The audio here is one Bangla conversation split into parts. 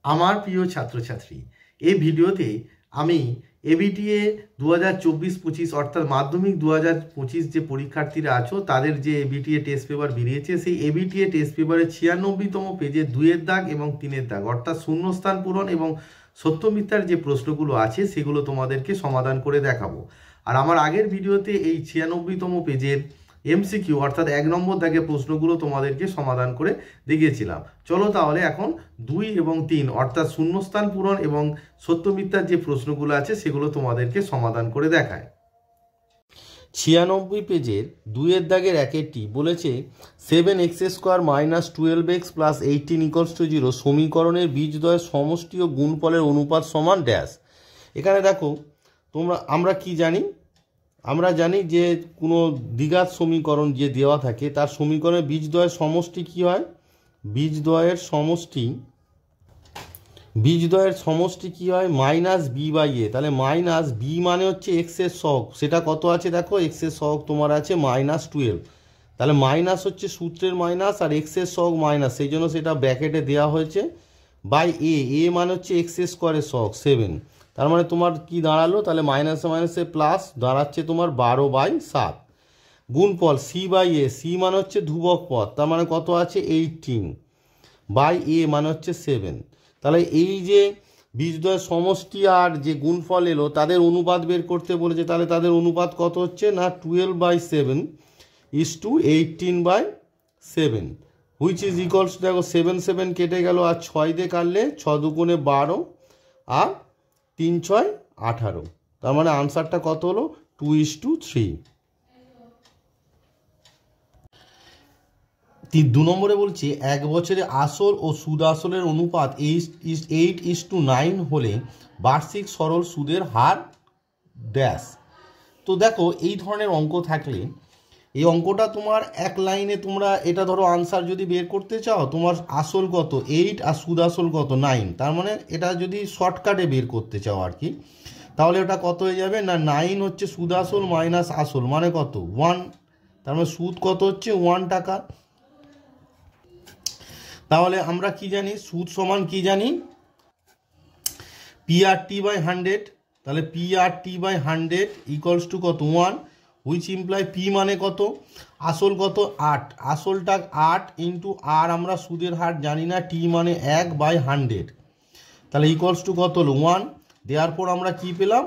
আমার প্রিয় ছাত্রছাত্রী, এই ভিডিওতে আমি এবিটিএ 2024-25 অর্থাৎ মাধ্যমিক 2025 যে পরীক্ষার্থীরা আছো তাদের যে এবিটিএ টেস্ট পেপার বেরিয়েছে, সেই এবিটিএ টেস্ট পেপারের 96তম পেজে 2-এর দাগ এবং 3-এর দাগ অর্থাৎ শূন্যস্থান পূরণ এবং সত্য মিথ্যার যে প্রশ্নগুলো আছে সেগুলো তোমাদেরকে সমাধান করে দেখাবো। আর আমার আগের ভিডিওতে এই 96তম পেজের এমসিকিউ অর্থাৎ 1 নম্বর দাগের প্রশ্নগুলো তোমাদেরকে সমাধান করে দেখিয়েছিলাম। চলো তাহলে এখন 2 এবং 3 অর্থাৎ শূন্যস্থান পূরণ এবং সত্য মিথ্যার যে প্রশ্নগুলো আছে সেগুলো তোমাদেরকে সমাধান করে দেখায়। 96 পেজের 2-এর দাগের 1-টি বলেছে 7x² - 12x + 18 = 0 সমীকরণের বীজদ্বয়ের সমষ্টি ও গুণফলের অনুপাত সমান ড্যাশ। এখানে দেখো আমরা কি জানি, আমরা জানি যে কোনো দ্বিঘাত সমীকরণ যে দেওয়া থাকে তার সমীকরণের বীজদ্বয়ের সমষ্টি কি হয়, বীজদ্বয়ের সমষ্টি কি হয় -b/a। তাহলে -b মানে হচ্ছে এক্সের সহগ, সেটা কত আছে দেখো, এক্সের সহগ তোমার আছে -12। তাহলে মাইনাস হচ্ছে সূত্রের মাইনাস আর এক্সের সহগ মাইনাস, সেই জন্য সেটা ব্র্যাকেটে দেওয়া হয়েছে, বাই এ মানে হচ্ছে এক্স² এর সহগ 7। তার মানে তোমার কি দাঁড়ালো, তাহলে মাইনাসে মাইনাসে প্লাস দাঁড়াচ্ছে তোমার 12/7। গুণফল c/a, c মানে হচ্ছে ধ্রুবক পদ, তার মানে কত আছে 18, বাই এ মানে হচ্ছে 7। তাহলে এই যে বীজদ্বয়ের সমষ্টি আর যে গুণফল এলো তাদের অনুপাত বের করতে বলেছে, তাহলে তাদের অনুপাত কত হচ্ছে না 12/7 = 18/7, হুইচ ইজ ইকুয়ালস, দেখো 7 কেটে গেল আর 6 দিয়ে কাটলে 6 দুগুণে 12 আর 3 6 18। তার মানে আনসারটা কত হলো 2:3। 2 নম্বরে বলছে 1 বছরে আসল ও সুদ আসলের অনুপাত 8:9 হলে বার্ষিক সরল সুদের হার ড্যাশ। তো দেখো এই ধরনের অঙ্ক থাকলে এই অঙ্কটা তোমার এক লাইনে তোমরা এটা ধরো আনসার যদি বের করতে চাও, তোমার আসল কত 8 আর সুদ আসল কত 9, তার মানে এটা যদি শর্টকাটে বের করতে চাও আর কি, তাহলে ওটা কত হয়ে যাবে না 9 হচ্ছে সুদ আসল মাইনাস আসল মানে কত 1, তার মানে সুদ কত হচ্ছে 1 টাকা। তাহলে আমরা কি জানি, সুদ সমান কি জানি PRT/100, তাহলে PRT/100 = কত 1, হুইচ ইমপ্লাই P মানে কত, আসল কত 8, আসলটা 8 ইন্টু আর আমরা সুদের হার জানি না, T মানে 1/100, তাহলে = কত হলো 1। দেওয়ার পর আমরা কি পেলাম,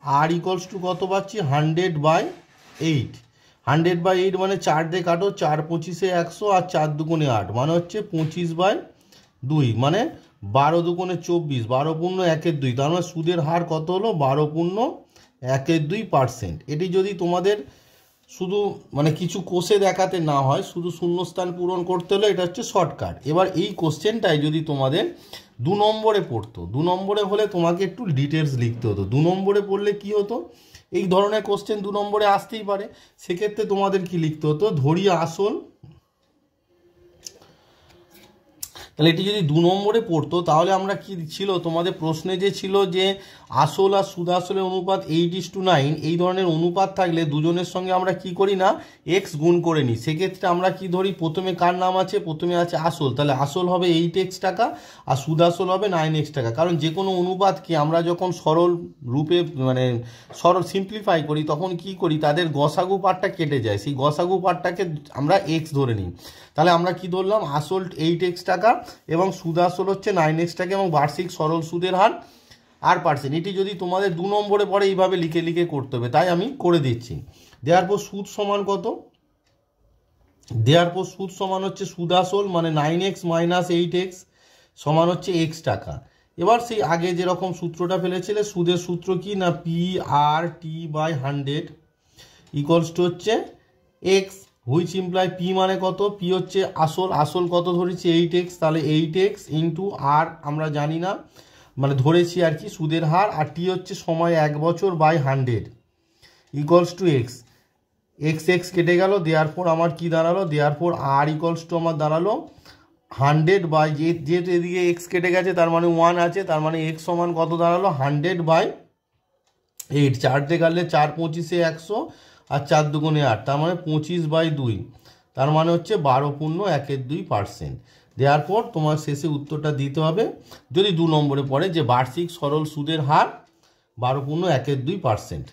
আর = কত পাচ্ছি 100/8, 100/8 মানে 4 দিয়ে কাটো, 4 25 100 আর 4 দুগুণে 8 মানে হচ্ছে 25/2, মানে 12 দুগুণে 24, 12 পূর্ণ 1/2, তার মানে সুদের হার কত হলো 12.12%। এটি যদি তোমাদের শুধু মানে কিছু কোষে দেখাতে না হয়, শুধু শূন্যস্থান পূরণ করতে হলে এটা হচ্ছে শর্টকাট। এবার এই কোশ্চেনটাই যদি তোমাদের 2 নম্বরে পড়তো, 2 নম্বরে হলে তোমাকে একটু ডিটেলস লিখতে হতো। 2 নম্বরে পড়লে কি হতো, এই ধরনের কোশ্চেন 2 নম্বরে আসতেই পারে, সেক্ষেত্রে তোমাদের কি লিখতে হতো, ধরি আসল, তাহলে এটি যদি 2 নম্বরে পড়তো তাহলে আমরা কি ছিল তোমাদের প্রশ্নে যে ছিল যে আসল আর সুদ আসলের অনুপাত 8:9, এই ধরনের অনুপাত থাকলে দুজনের সঙ্গে আমরা কি করি না এক্স গুণ করে নিই। সেক্ষেত্রে আমরা কি ধরি, প্রথমে কার নাম আছে, প্রথমে আছে আসল, তাহলে আসল হবে 8x টাকা আর সুদ আসল হবে 9x টাকা। কারণ যে কোনো অনুপাতকে আমরা যখন সরল রূপে মানে সরল সিম্পলিফাই করি তখন কি করি, তাদের গসাগু পার্টটা কেটে যায়, সেই গসাগু পার্টটাকে আমরা এক্স ধরে নিই। তাহলে আমরা কি ধরলাম, আসল 8x টাকা এবং সুদ আসল হচ্ছে 9x টাকা এবং বার্ষিক সরল সুদের হার R%। এটি যদি তোমাদের 2 নম্বরে পড়ে এইভাবে লিখে লিখে করতে হবে, তাই আমি করে দিচ্ছি। দেওয়ার পর সুদ সমান কত, দেওয়ার পর সুদ সমান হচ্ছে সুদ আসল মানে 9x - 8x সমান হচ্ছে x টাকা। এবার সেই আগে যেরকম সূত্রটা ফেলেছিলে, সুদের সূত্র কি না PRT/100 = হচ্ছে x, হুইচ ইমপ্লাই P মানে কত, P হচ্ছে আসল, আসল কত ধরেছি 8x, তাহলে 8x ইন্টু আর আমরা জানি না মানে ধরেছি আর কি সুদের হার, আর T হচ্ছে সময় 1 বছর বাই 100 = x, x কেটে গেল। দেওয়ার পর আমার কি দাঁড়ালো, দেওয়ার পর আর = আমার দাঁড়ালো 100 বাই, যেহেতু এদিকে x কেটে গেছে তার মানে 1 আছে, তার মানে x সমান কত দাঁড়ালো 100/8, 4 দিয়ে কাটলে 4 25 100 আর 4 দুগুণে 8, তার মানে 25/2, তার মানে হচ্ছে 12.12%। দেওয়ার পর তোমার শেষে উত্তরটা দিতে হবে যদি 2 নম্বরে পড়ে যে বার্ষিক সরল সুদের হার 12.12%।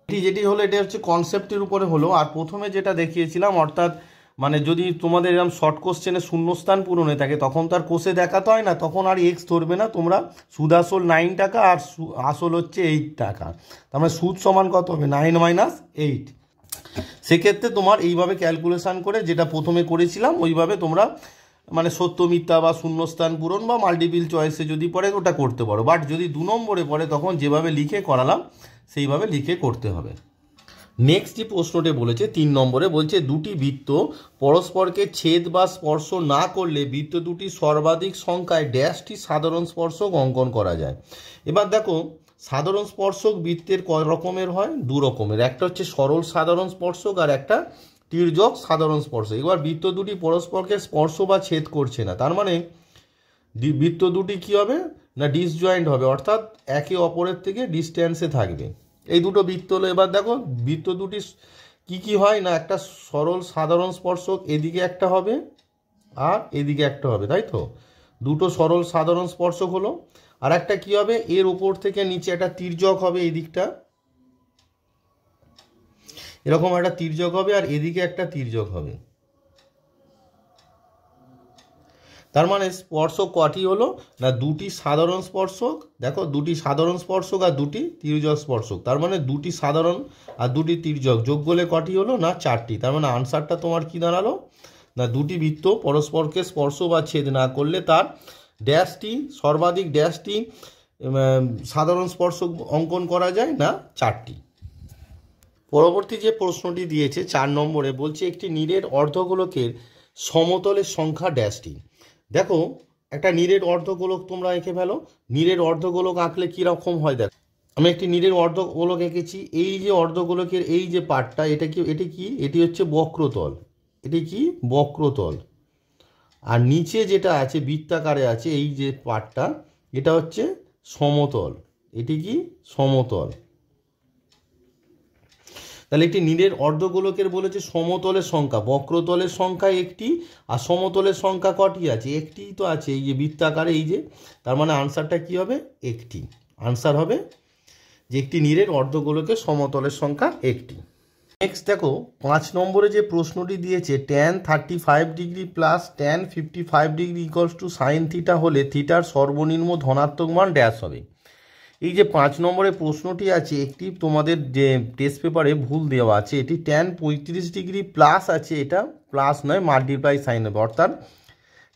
যেটি হলো এটা হচ্ছে কনসেপ্টের উপরে হলো। আর প্রথমে যেটা দেখিয়েছিলাম অর্থাৎ মানে যদি তোমাদের এরকম শর্ট কোশ্চেনে শূন্যস্থান পূরণে থাকে তখন তার কোষে দেখাতে হয় না, তখন আর এক্স ধরবে না তোমরা, সুদ আসল 9 টাকা আর আসল হচ্ছে 8 টাকা, তার মানে সুদ সমান কত হবে 9 - 8। সেক্ষেত্রে তোমার এইভাবে ক্যালকুলেশন করে যেটা প্রথমে করেছিলাম ওইভাবে তোমরা মানে সত্য মিথ্যা বা শূন্যস্থান পূরণ বা মাল্টিপল চয়েসে যদি পড়ে ওটা করতে পারো। বাট যদি 2 নম্বরে পড়ে তখন যেভাবে লিখে করালাম সেইভাবে লিখে করতে হবে। নেক্সট যে প্রশ্নটি বলেছে 3 নম্বরে বলছে দুটি বৃত্ত পরস্পরকে ছেদ বা স্পর্শ না করলে বৃত্ত দুটি সর্বাধিক সংখ্যায় ড্যাশটি সাধারণ স্পর্শক অঙ্কন করা যায়। এবার দেখো সাধারণ স্পর্শক বৃত্তের কয় রকমের হয়? 2 রকমের, একটা হচ্ছে সরল সাধারণ স্পর্শক আর একটা তির্যক সাধারণ স্পর্শক। এবার বৃত্ত দুটি পরস্পরকে স্পর্শ বা ছেদ করছে না, তার মানে বৃত্ত দুটি কি হবে না ডিসজয়েন্ট হবে, অর্থাৎ একে অপরের থেকে ডিস্ট্যান্সে থাকবে। এই দুটো বৃত্ত হলো। এবার দেখো বৃত্ত দুটি কি কি হয় না একটা সরল সাধারণ স্পর্শক এদিকে একটা হবে আর এদিকে একটা হবে, তাই তো, দুটো সরল সাধারণ স্পর্শক হলো। আর একটা কি হবে এর উপর থেকে নিচে একটা তির্যক হবে, এই দিকটা এরকম একটা তির্যক হবে আর এদিকে একটা তির্যক হবে। তার মানে স্পর্শক কটি হলো না দুটি সাধারণ স্পর্শক, দেখো দুটি সাধারণ স্পর্শক আর দুটি তির্যক স্পর্শক, তার মানে দুটি সাধারণ আর দুটি তির্যক যোগ করলে কটি হলো না 4টি। তার মানে আনসারটা তোমার কি দাঁড়ালো না দুটি বৃত্ত পরস্পরকে স্পর্শ বা ছেদ না করলে তার ড্যাশটি সর্বাধিক ড্যাশটি সাধারণ স্পর্শক অঙ্কন করা যায় না 4টি। পরবর্তী যে প্রশ্নটি দিয়েছে 4 নম্বরে বলছে একটি নীরের অর্ধগোলকের সমতলের সংখ্যা ড্যাশটি। দেখো একটা নীরের অর্ধগোলক তোমরা এঁকে ফেলো, নীরের অর্ধগোলক আঁকলে কীরকম হয় দেখো, আমি একটি নীরের অর্ধগোলক এঁকেছি, এই যে অর্ধগোলকের এই যে পার্টটা এটি হচ্ছে বক্রতল, এটি কি বক্রতল, আর নিচে যেটা আছে বৃত্তাকারে আছে এই যে পার্টটা এটা হচ্ছে সমতল, এটি কি সমতল। তাহলে একটি নীরের অর্ধগোলকের বলেছে সমতলের সংখ্যা, বক্রতলের সংখ্যা একটি আর সমতলের সংখ্যা কটি আছে? একটি তো আছে, এই যে বৃত্তাকারে এই যে, তার মানে আনসারটা কি হবে একটি। আনসার হবে যে একটি নীরের অর্ধগোলকের সমতলের সংখ্যা একটি। নেক্সট দেখো 5 নম্বরে যে প্রশ্নটি দিয়েছে tan 35 degree plus tan 55 degree equals to sine theta হলে থিটার সর্বনিম্ন ধনাত্মক মান ড্যাশ হবে। এই যে 5 নম্বরের প্রশ্নটি আছে একটি তোমাদের যে টেস্ট পেপারে ভুল দেওয়া আছে, এটি tan 35 ডিগ্রি প্লাস আছে, এটা প্লাস নয় মাল্টিপ্লাই সাইন হবে, অর্থাৎ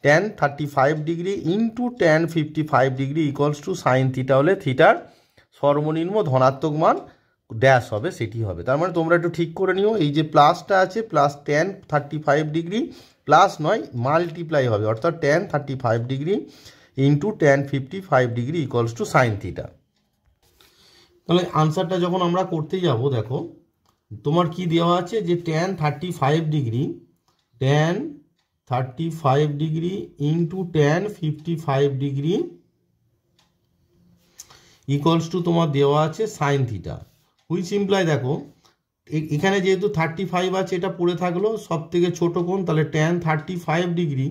tan 35 degree into tan 55 degree equals to sine theta হলে থিটার সর্বনিম্ন ধনাত্মক মান ড্যাশ হবে, সেটি হবে। তার মানে তোমরা একটু ঠিক করে নিও, এই যে প্লাসটা আছে প্লাস tan 35 ডিগ্রি প্লাস নয় মাল্টিপ্লাই হবে, অর্থাৎ tan 35 degree into tan 55 degree equals to sine theta. তাহলে আনসারটা যখন আমরা করতে যাব দেখো তোমার কি দেওয়া আছে যে tan 35 degree into tan 55 degree equals to তোমার দেওয়া আছে সাইন থিটা, হুইচ ইমপ্লাই দেখো এখানে যেহেতু 35 আছে এটা পড়ে থাকলো সব থেকে ছোটো কোণ, তাহলে tan 35 ডিগ্রি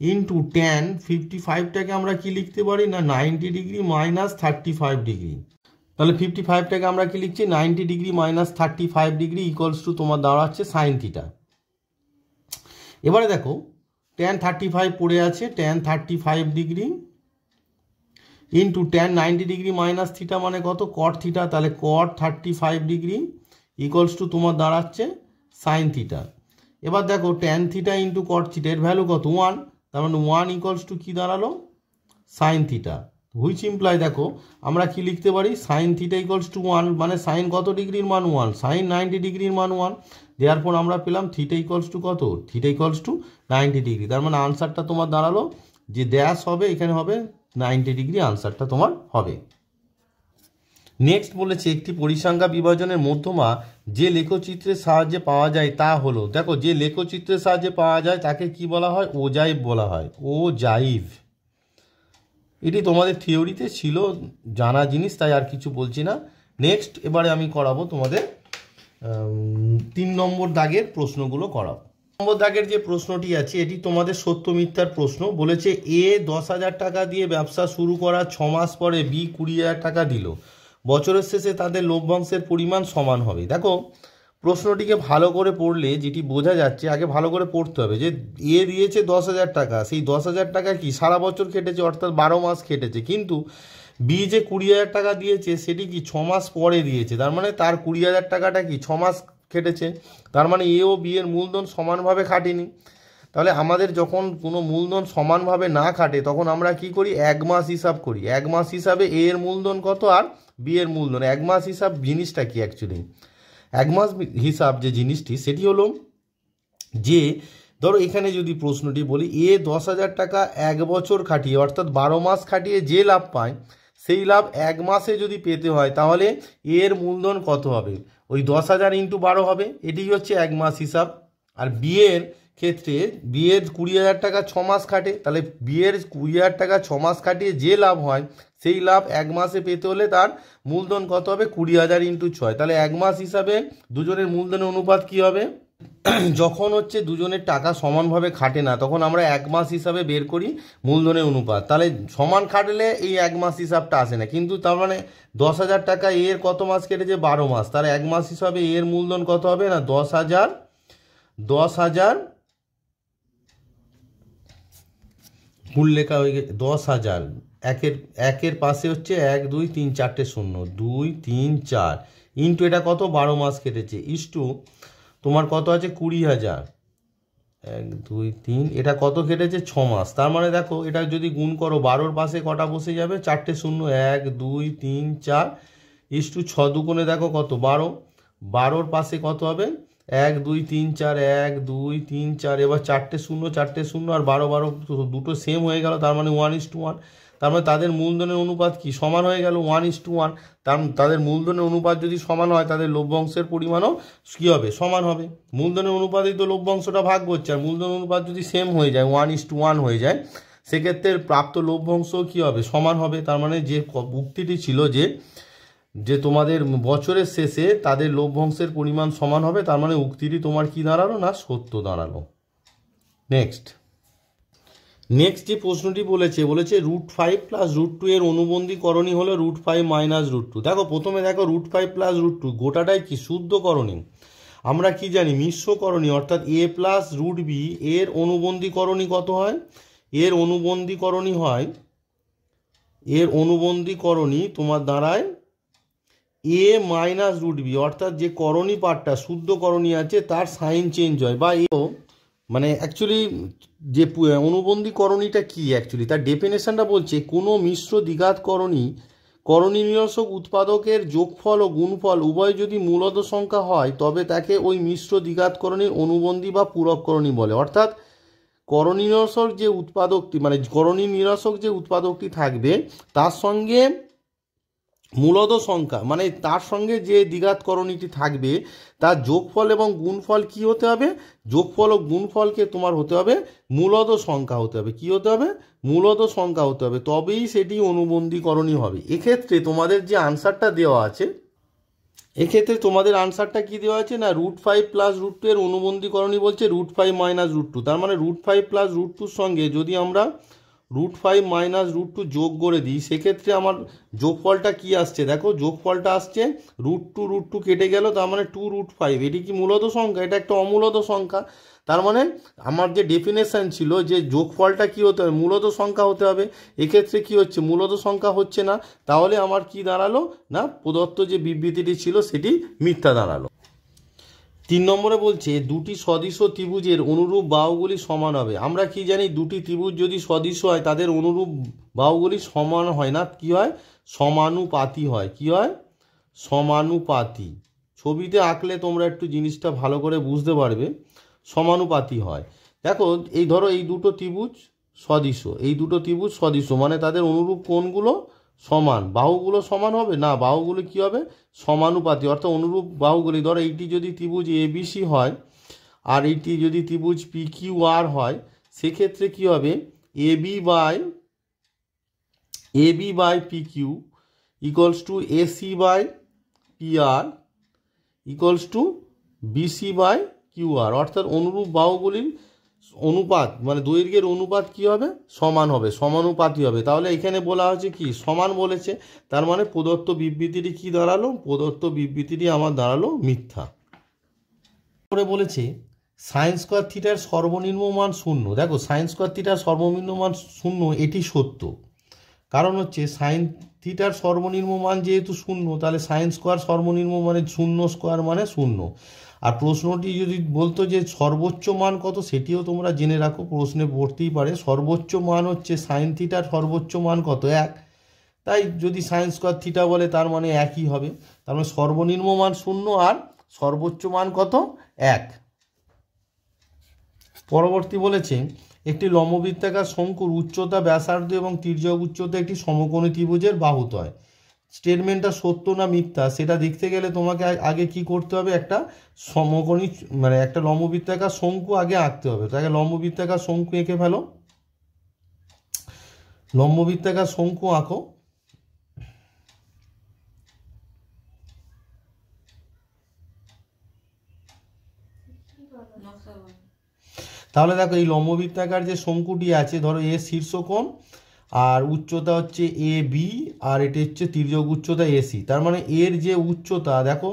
ইন্টু tan 55টাকে আমরা কি লিখতে পারি না 90 ডিগ্রি মাইনাস 35 ডিগ্রি, তাহলে 55টাকে আমরা কি লিখছি 90 degree minus 35 degree equals to তোমার দাঁড়াচ্ছে সাইন থিটা। এবারে দেখো tan 35 পড়ে আছে, tan 35 degree into tan 90 degree minus theta মানে কত cot থিটা, তাহলে cot 35 ডিগ্রি ইকুয়ালস টু তোমার দাঁড়াচ্ছে সাইন থিটা। এবার দেখো tan theta into cot theta এর ভ্যালু কত 1, তার মানে 1 ইকুয়ালস টু কী দাঁড়ালো সাইন থিটা, হুইচ ইমপ্লাই দেখো আমরা কি লিখতে পারি সাইন থিটা ইকুয়ালস টু 1, মানে সাইন কত ডিগ্রির মান 1, সাইন 90 ডিগ্রির মান 1, দেওয়ার পর আমরা পেলাম থিটা ইকুয়ালস টু কত, থিটা ইকুয়ালস টু 90 ডিগ্রি। তার মানে আনসারটা তোমার দাঁড়ালো যে ড্যাশ হবে এখানে হবে 90 ডিগ্রি, আনসারটা তোমার হবে। নেক্সট বলেছে একটি পরিসংখ্যা বিভাজনের মধ্যমা যে লেখচিত্রের সাহায্যে পাওয়া যায় তা হলো, দেখো যে লেখচিত্রের সাহায্যে পাওয়া যায় তাকে কি বলা হয় ওজাইভ বলা হয়, ওজাইভ। এটি তোমাদের থিওরিতে ছিল জানা জিনিস, তাই আর কিছু বলছি না। নেক্সট এবারে আমি করাবো তোমাদের 3 নম্বর দাগের প্রশ্নগুলো করাবো। নম্বর দাগের যে প্রশ্নটি আছে এটি তোমাদের সত্য মিথ্যার প্রশ্ন। বলেছে এ 10,000 টাকা দিয়ে ব্যবসা শুরু করার 6 মাস পরে বি 20,000 টাকা দিল, বছরের শেষে তাদের লভ্যাংশের পরিমাণ সমান হবে। দেখো প্রশ্নটিকে ভালো করে পড়লে যেটি বোঝা যাচ্ছে, আগে ভালো করে পড়তে হবে যে এ দিয়েছে 10,000 টাকা, সেই 10,000 টাকা কি সারা বছর খেটেছে, অর্থাৎ 12 মাস খেটেছে, কিন্তু বি যে 20,000 টাকা দিয়েছে সেটি কি 6 মাস পরে দিয়েছে, তার মানে তার 20,000 টাকাটা কি 6 মাস খেটেছে, তার মানে এ ও বি এর মূলধন সমানভাবে খাটেনি। তাহলে আমাদের যখন কোনো মূলধন সমানভাবে না খাটে তখন আমরা কি করি, 1 মাস হিসাব করি। 1 মাস হিসাবে এ এর মূলধন কত আর বি এর মূলধন, 1 মাস হিসাব জিনিসটা কি অ্যাকচুয়ালি, 1 মাস হিসাব যে জিনিসটি সেটি হলো যে ধরো এখানে যদি প্রশ্নটি বলি এ 10,000 টাকা 1 বছর খাটিয়ে অর্থাৎ 12 মাস খাটিয়ে যে লাভ পায় সেই লাভ 1 মাসে যদি পেতে হয় তাহলে এর মূলধন কত হবে, ওই 10,000 ইন্টু 12 হবে, এটি হচ্ছে 1 মাস হিসাব। আর বিয়ের ক্ষেত্রে বিয়ের 20,000 টাকা 6 মাস খাটে, তাহলে বিয়ের 20,000 টাকা 6 মাস খাটিয়ে যে লাভ হয় সেই লাভ 1 মাসে পেতে হলে তার মূলধন কত হবে, 20,000 ইন্টু 6, তাহলে 1 মাস হিসাবে দুজনের মূলধনের অনুপাত কি হবে, যখন হচ্ছে দুজনের টাকা সমানভাবে খাটে না তখন আমরা 1 মাস হিসাবে বের করি মূলধনের অনুপাত, তাহলে সমান খাটলে এই 1 মাস হিসাবটা আসে না, কিন্তু তার মানে 10,000 টাকা এর কত মাস কেটেছে, 12 মাস, তার 1 মাস হিসাবে এর মূলধন কত হবে না 10,000 ভুল লেখা হয়ে গেছে 10,000, একের পাশে হচ্ছে 1 2 3 4টে শূন্য, 2 3 4 ইন্টু এটা কত 12 মাস কেটেছে ইস্টু তোমার কত আছে 20,000, 1 2 3 এটা কত কেটেছে 6 মাস, তার মানে দেখো এটা যদি গুণ করো 12-র পাশে কটা বসে যাবে, 4টে শূন্য, 1 2 3 4 ইস্টু 6 দুগুণে দেখো কত 12, 12-র পাশে কত হবে 1 2 3 4, 1 2 3 4, এবার 4টে শূন্য আর 12 দুটো সেম হয়ে গেল, তার মানে 1:1, তার মানে তাদের মূলধনের অনুপাত কি সমান হয়ে গেল 1:1, তাদের মূলধনের অনুপাত যদি সমান হয় তাদের লভ্যাংশের পরিমাণও কী হবে, সমান হবে। মূলধনের অনুপাতেই তো লভ্যাংশটা ভাগ করছে, আর মূলধন অনুপাত যদি সেম হয়ে যায় 1:1 হয়ে যায় সেক্ষেত্রে প্রাপ্ত লভ্যাংশ কী হবে, সমান হবে। তার মানে যে উক্তিটি ছিল যে তোমাদের বছরের শেষে তাদের লভ্যাংশের পরিমাণ সমান হবে, তার মানে উক্তিটি তোমার কি দাঁড়ালো না সত্য দাঁড়ালো। নেক্সট যে প্রশ্নটি বলেছে √5 + √2 এর অনুবন্ধীকরণী হলো √5 - √2। দেখো প্রথমে দেখো √5 + √2 গোটাটাই কি শুদ্ধকরণী, আমরা কি জানি মিশ্রকরণী, অর্থাৎ a + √b এর অনুবন্ধীকরণী কত হয়, এর অনুবন্ধীকরণী তোমার দাঁড়ায় a - √b, অর্থাৎ যে করণী পার্টটা শুদ্ধ করণী আছে তার সাইন চেঞ্জ হয়, বা মানে অ্যাকচুয়ালি যে অনুবন্ধীকরণীটা কি অ্যাকচুয়ালি তার ডেফিনেশনটা বলছে কোনো মিশ্র দ্বিঘাত করণী নিরসক উৎপাদকের যোগফল ও গুণফল উভয় যদি মূলত সংখ্যা হয় তবে তাকে ওই মিশ্র দ্বিঘাতকরণীর অনুবন্ধী বা পূরককরণী বলে। অর্থাৎ করণী নিরসক যে উৎপাদকটি থাকবে তার সঙ্গে মূলত সংখ্যা মানে তার সঙ্গে যে দ্বিঘাতকরণীটি থাকবে তার যোগফল এবং গুণফল কি হতে হবে, যোগফল ও গুণফলকে তোমার হতে হবে মূলত সংখ্যা হতে হবে, কি হতে হবে মূলত সংখ্যা হতে হবে, তবেই সেটি অনুবন্ধীকরণী হবে। এক্ষেত্রে তোমাদের যে আনসারটা দেওয়া আছে, এক্ষেত্রে তোমাদের আনসারটা কি দেওয়া আছে না √5 + √2 এর অনুবন্ধীকরণী বলছে √5 - √2, তার মানে √5 + √2 সঙ্গে যদি আমরা √5 - √2 যোগ করে দিই সেক্ষেত্রে আমার যোগফলটা কি আসছে, দেখো যোগফলটা আসছে √2 কেটে গেল, তার মানে 2√5, এটি কি মূলত সংখ্যা, এটা একটা অমূলত সংখ্যা, তার মানে আমার যে ডেফিনেশন ছিল যে যোগফলটা কি হতে হবে মূলত সংখ্যা হতে হবে, এক্ষেত্রে কি হচ্ছে মূলত সংখ্যা হচ্ছে না, তাহলে আমার কি দাঁড়ালো না প্রদত্ত যে বিবৃতিটি ছিল সেটি মিথ্যা দাঁড়ালো। 3 নম্বরে বলছে দুটি সদৃশ ত্রিভুজের অনুরূপ বাহুগুলি সমান হবে। আমরা কি জানি দুটি ত্রিভুজ যদি সদৃশ হয় তাদের অনুরূপ বাহুগুলি সমান হয় না, কি হয় সমানুপাতি হয়, কি হয় সমানুপাতি। ছবিতে আঁকলে তোমরা একটু জিনিসটা ভালো করে বুঝতে পারবে, সমানুপাতি হয়। দেখো এই ধরো এই দুটো ত্রিভুজ সদৃশ, মানে তাদের অনুরূপ কোণগুলো সমান, বাহুগুলো সমান হবে না, বাহুগুলো কি হবে সমানুপাতি, অর্থাৎ অনুরূপ বাহুগুলি ধরো এইটি যদি ত্রিভুজ ABC হয় আর এইটি যদি ত্রিভুজ PQR হয় সেক্ষেত্রে কি হবে AB by PQ equals to AC by PR equals to BC by Q R, অর্থাৎ অনুরূপ বাহুগুলির অনুপাত মানে দৈর্ঘ্যের অনুপাত কি হবে, সমান হবে, সমানুপাতি হবে। তাহলে এখানে বলা হচ্ছে কি সমান বলেছে, তার মানে প্রদত্ত বিবৃতিটি কি দাঁড়ালো, প্রদত্ত বিবৃতিটি আমার দাঁড়ালো মিথ্যা। করে বলেছে সাইন স্কোয়ার থিটার সর্বনিম্ন মান 0। দেখো সাইন স্কোয়ার থিটার সর্বনিম্ন মান 0 এটি সত্য, কারণ হচ্ছে সাইন থিটার সর্বনিম্ন মান যেহেতু 0, তাহলে সাইন স্কোয়ার সর্বনিম্ন মানে 0 স্কোয়ার মানে 0। আর প্রশ্নটি যদি বলতো যে সর্বোচ্চ মান কত, সেটিও তোমরা জেনে রাখো, প্রশ্নে পড়তেই পারে। সর্বোচ্চ মান হচ্ছে সাইন থিটার সর্বোচ্চ মান কত, 1। তাই যদি সাইন স্কোয়ার থিটা বলে তার মানে একই হবে, তার মানে সর্বনিম্ন মান 0 আর সর্বোচ্চ মান কত, 1। পরবর্তী বলেছে একটি লম্ববৃত্তাকার শঙ্কুর উচ্চতা, ব্যাসার্ধ এবং তির্যক উচ্চতা একটি সমকোণী ত্রিভুজের বাহুদ্বয়। স্টেটমেন্টটা সত্য না মিথ্যা সেটা দেখতে গেলে তোমাকে আগে কি করতে হবে, একটা সমকোণী মানে একটা লম্ববৃত্তাকার শঙ্কু আগে আঁকতে হবে। তাকে লম্ববৃত্তাকার শঙ্কু এঁকে ফেলো, লম্ববৃত্তাকার শঙ্কু আঁকো। তাহলে দেখো এই লম্ববৃত্তাকার যে শঙ্কুটি আছে, ধরো এ শীর্ষকোণ আর উচ্চতা হচ্ছে এ বি আর এটি হচ্ছে তির্যক উচ্চতা এসি। তার মানে এর যে উচ্চতা দেখো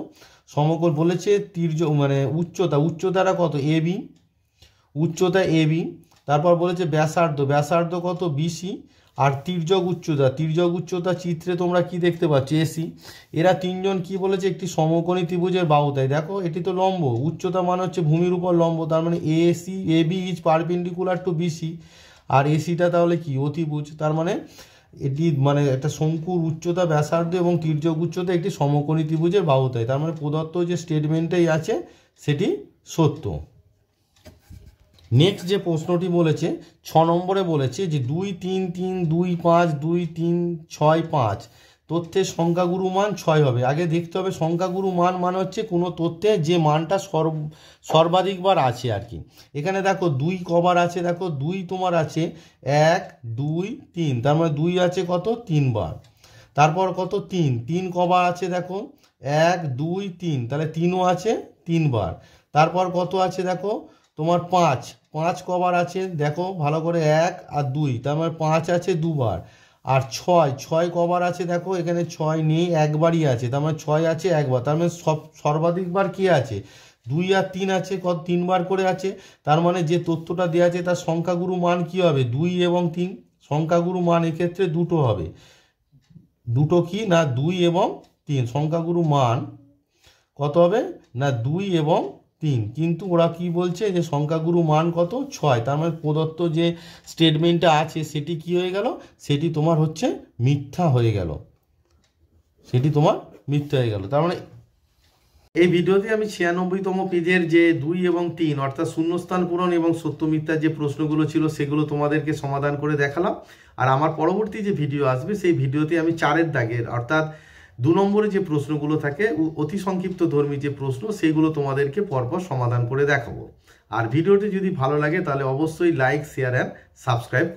সমকোণ বলেছে, তির্যক মানে উচ্চতাটা কত, এ বি, উচ্চতা এ বি। তারপর বলেছে ব্যাসার্ধ কত, বিসি। আর তির্যক উচ্চতা চিত্রে তোমরা কি দেখতে পাচ্ছ, এসি। এরা তিনজন কি বলেছে, একটি সমকোণী ত্রিভুজের বাহুদ্বয়। দেখো এটি তো লম্ব, উচ্চতা মানে হচ্ছে ভূমির উপর লম্ব, তার মানে AC A B is perpendicular to BC. আর এসিটা তাহলে কি, অতিভুজ। তার মানে এটি মানে একটা শঙ্কুর উচ্চতা, ব্যাসার্ধ এবং তির্যক উচ্চতা একটি সমকোণী ত্রিভুজের বাহুদ্বয়। তার মানে প্রদত্ত যে স্টেটমেন্টটাই আছে সেটি সত্য। নেক্সট যে প্রশ্নটি বলেছে 6 নম্বরে বলেছে যে 2 3 3 2 5 2 3 6 5 তথ্যের সংখ্যাগুরু মান 6 হবে। আগে দেখতে হবে সংখ্যাগুরু মান মানে হচ্ছে কোনো তথ্যে যে মানটা সর্বাধিকবার আছে আর কি। এখানে দেখো 2 কবার আছে, দেখো 2 তোমার আছে 1 2 3, তার মানে 2 আছে কত, 3 বার। তারপর কত, 3 কবার আছে দেখো 1 2 3, তাহলে 3ও আছে 3 বার। তারপর কত আছে দেখো তোমার 5 কবার আছে দেখো ভালো করে, 1 আর 2, তার মানে 5 আছে 2 বার। আর 6 কবার আছে দেখো, এখানে 6 নেই, একবারই আছে, তার মানে 6 আছে একবার। তার মানে সর্বাধিকবার কি আছে, 2 আর 3 আছে, কত 3 বার করে আছে। তার মানে যে তথ্যটা দেওয়া আছে তার সংখ্যাগুরু মান কি হবে, 2 এবং 3। সংখ্যাগুরু মান এক্ষেত্রে দুটো হবে, দুটো কি না 2 এবং 3। সংখ্যাগুরু মান কত হবে না 2 এবং 3, কিন্তু ওরা কি বলছে যে সংখ্যাগুরু মান কত, 6। তার মানে প্রদত্ত যে স্টেটমেন্টটা আছে সেটি কি হয়ে গেল, সেটি তোমার হচ্ছে মিথ্যা হয়ে গেল, সেটি তোমার মিথ্যা হয়ে গেল। তার মানে এই ভিডিওতে আমি 96তম পেজের যে 2 এবং 3 অর্থাৎ শূন্যস্থান পূরণ এবং সত্য মিথ্যার যে প্রশ্নগুলো ছিল সেগুলো তোমাদেরকে সমাধান করে দেখালাম। আর আমার পরবর্তী যে ভিডিও আসবে সেই ভিডিওতে আমি 4-এর দাগের অর্থাৎ 2 নম্বরে যে প্রশ্নগুলো থাকে অতি সংক্ষিপ্ত ধর্মী যে প্রশ্ন সেগুলো তোমাদেরকে পরপর সমাধান করে দেখাবো। আর ভিডিওটি যদি ভালো লাগে তাহলে অবশ্যই লাইক শেয়ার অ্যান্ড সাবস্ক্রাইব